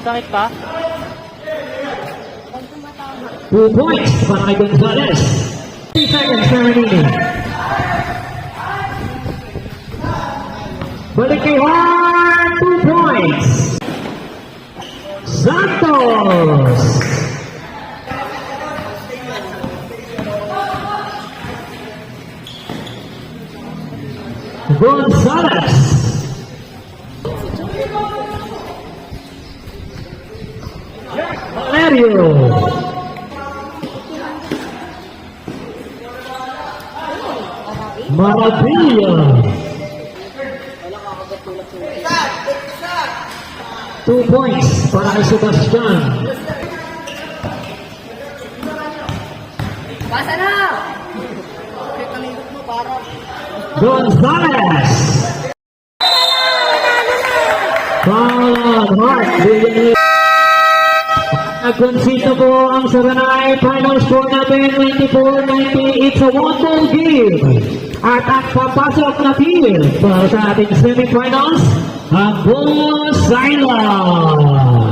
Sakit pa? 2 points para kay Gonzales. 3 seconds na remaining. Balik kay Hart, 2 points. Santos. Gonzales. Valerio. Maravilla. 2 points para kay Sebastian. Basa na! Gonzales. Foul on Hart. Nag-concede na po ang Saranay. Final score natin 94-90. It's a one-ball game. At ang papasok na team para sa ating semifinals, ang Bulls Island.